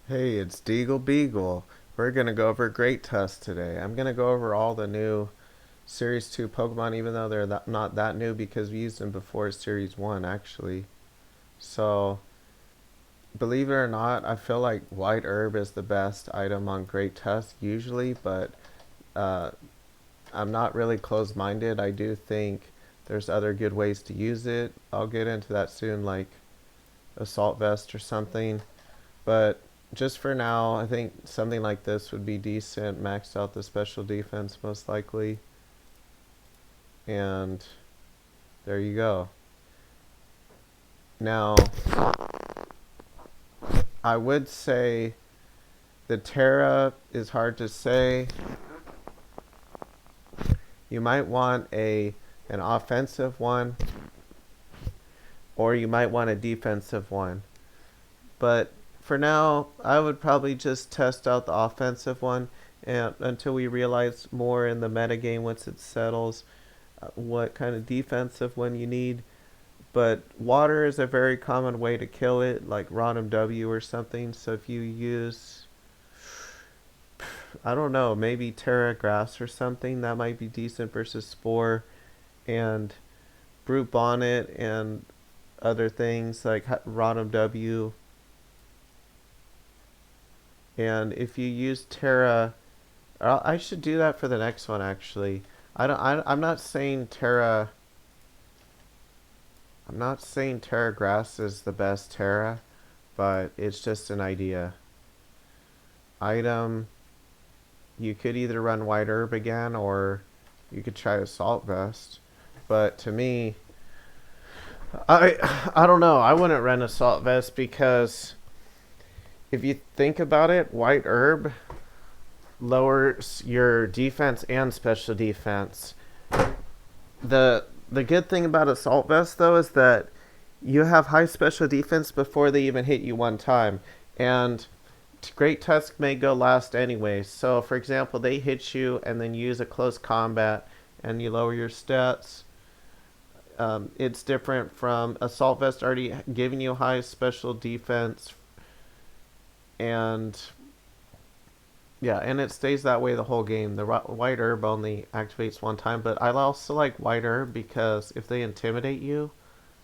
Hey, it's DeagleBeagle. We're going to go over Great Tusk today. I'm going to go over all the new Series 2 Pokemon, even though they're not that new because we used them before Series 1, actually. So, believe it or not, I feel like White Herb is the best item on Great Tusk usually, but uh, I'm not really closed minded. I do think there's other good ways to use it. I'll get into that soon, like Assault Vest or something. But just for now, I think something like this would be decent. Maxed out the special defense most likely. And there you go. Now, I would say the Terra is hard to say. You might want an offensive one, or you might want a defensive one. But for now, I would probably just test out the offensive one and until we realize more in the metagame once it settles what kind of defensive one you need. But water is a very common way to kill it, like Rodham W or something. So if you use, I don't know, maybe Terra Grass or something, that might be decent versus Spore and Brute Bonnet and other things like Rodham W. And if you use Terra, I should do that for the next one actually. I'm not saying Terra. I'm not saying Terra Grass is the best Terra, but it's just an idea. Item, you could either run White Herb again or you could try Assault Vest. But to me, I don't know. I wouldn't run Assault Vest because if you think about it, White Herb lowers your defense and special defense. The good thing about Assault Vest though is that you have high special defense before they even hit you one time. And Great Tusk may go last anyway. So, for example, they hit you and then use a close combat and you lower your stats. It's different from Assault Vest already giving you high special defense, and yeah, and it stays that way the whole game. The White Herb only activates one time, but I also like White Herb because if they intimidate you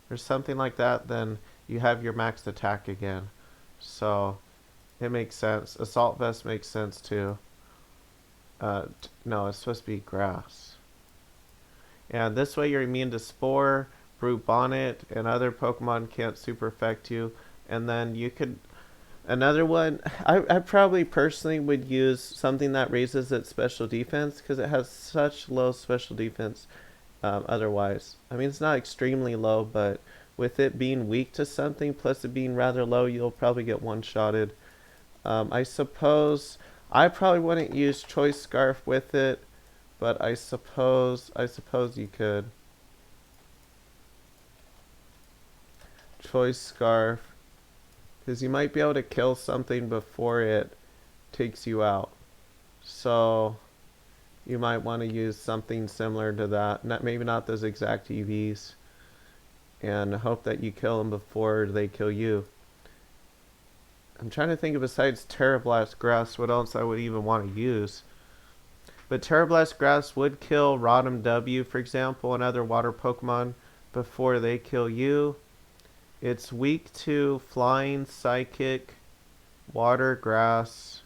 or something like that, then you have your maxed attack again. So it makes sense. Assault Vest makes sense too. No, it's supposed to be grass. And this way you're immune to Spore, Brute Bonnet, and other Pokemon can't super affect you. And then you could. Another one, I probably personally would use something that raises its special defense because it has such low special defense otherwise. I mean, it's not extremely low, but with it being weak to something plus it being rather low, you'll probably get one-shotted. I suppose I probably wouldn't use Choice Scarf with it, but I suppose you could. Choice Scarf, because you might be able to kill something before it takes you out. So you might want to use something similar to that. Maybe not those exact EVs, and hope that you kill them before they kill you. I'm trying to think of besides Terra Blast Grass what else I would even want to use. But Terra Blast Grass would kill Rodham W, for example, and other water Pokemon before they kill you. It's weak to Flying, Psychic, Water, Grass,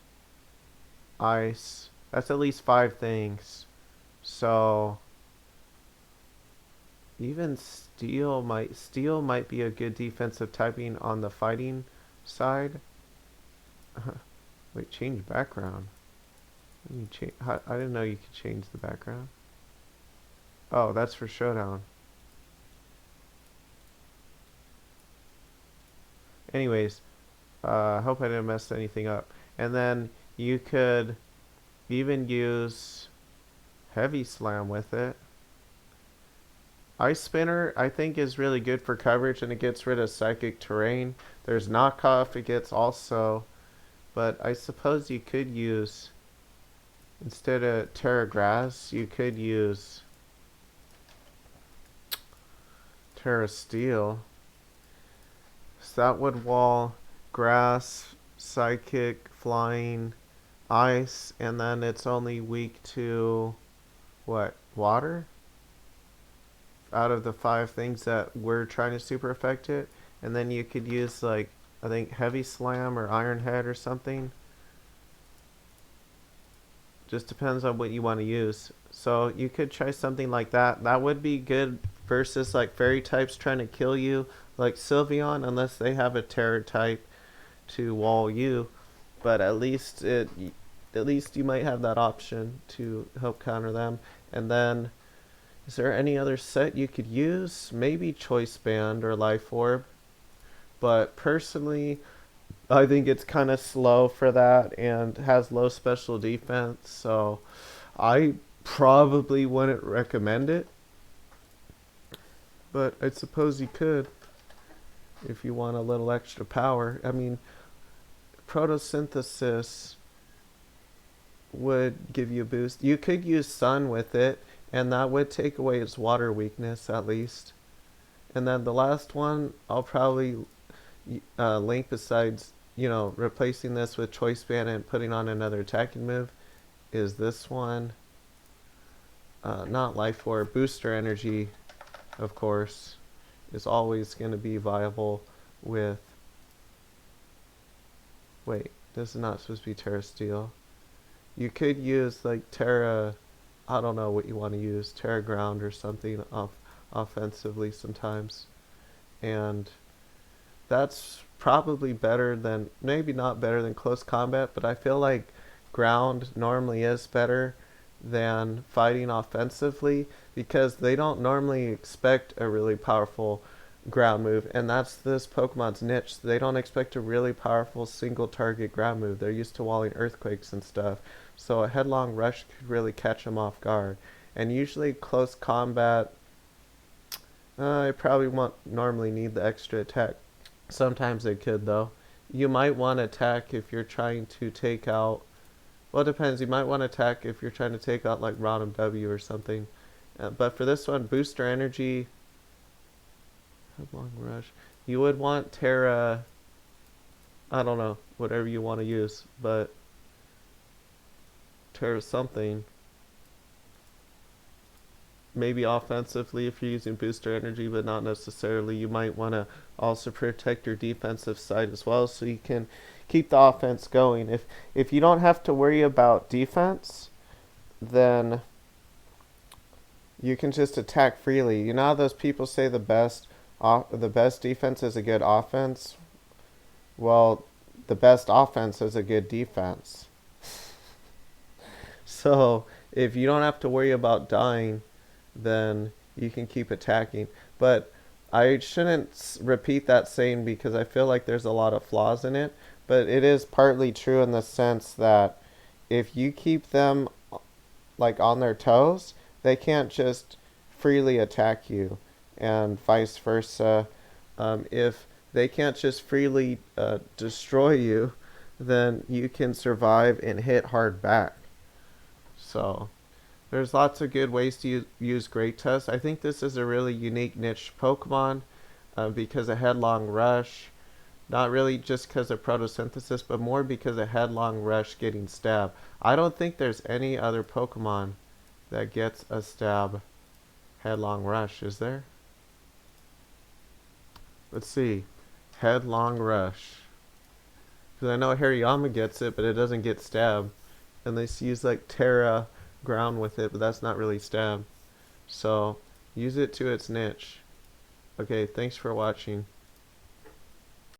Ice. That's at least 5 things. So even Steel might be a good defensive typing on the fighting side. Wait, change background. I didn't know you could change the background. Oh, that's for Showdown. Anyways, I hope I didn't mess anything up. And then you could even use Heavy Slam with it. Ice Spinner, I think, is really good for coverage and it gets rid of Psychic Terrain. There's Knockoff, it gets also. But I suppose you could use, instead of Terra Grass, you could use Terra Steel. So that would wall Grass psychic, flying, ice, and then it's only weak to what? Water? Out of the 5 things that we're trying to super affect it. And then you could use like I think heavy slam or iron head or something. Just depends on what you want to use. So you could try something like that. That would be good versus like fairy types trying to kill you like Sylveon, unless they have a terror type to wall you. But at least you might have that option to help counter them. And then is there any other set you could use? Maybe Choice Band or Life Orb. But personally, I think it's kind of slow for that and has low special defense. So I probably wouldn't recommend it. But I suppose you could if you want a little extra power. I mean, photosynthesis would give you a boost. You could use sun with it, and that would take away its water weakness at least. And then the last one, I'll probably link besides, replacing this with Choice Band and putting on another attacking move, is this one. Not Life Orb, Booster Energy, of course, is always going to be viable with. Wait, this is not supposed to be Terra Steel. You could use like Terra, I don't know what you want to use, Terra Ground or something offensively sometimes. And that's probably better than, maybe not better than close combat, but I feel like ground normally is better than fighting offensively because they don't normally expect a really powerful ground move, and that's this Pokemon's niche. They don't expect a really powerful single target ground move. They're used to walling earthquakes and stuff, so a headlong rush could really catch them off guard. And usually close combat, I probably won't normally need the extra attack. Sometimes they could though. You might want to attack if you're trying to take out, well, it depends. You might want to attack if you're trying to take out like Rodham W or something. But for this one, Booster Energy, Headlong Rush, you would want Terra, I don't know, whatever you want to use, but Terra something. Maybe offensively if you're using Booster Energy, but not necessarily. You might want to also protect your defensive side as well so you can keep the offense going. If you don't have to worry about defense, then you can just attack freely. You know how those people say the best defense is a good offense? Well, the best offense is a good defense. So if you don't have to worry about dying, then you can keep attacking. But I shouldn't repeat that saying because I feel like there's a lot of flaws in it. But it is partly true in the sense that if you keep them like on their toes, they can't just freely attack you, and vice versa. If they can't just freely destroy you, then you can survive and hit hard back. So there's lots of good ways to use Great Tusk. I think this is a really unique niche Pokemon because of Headlong Rush. Not really just because of photosynthesis, but more because of Headlong Rush getting stabbed. I don't think there's any other Pokemon that gets a stab Headlong Rush, is there? Let's see. Headlong Rush. Because I know Hariyama gets it, but it doesn't get stabbed. And they use like Terra Ground with it, but that's not really stab. So use it to its niche. Okay, thanks for watching.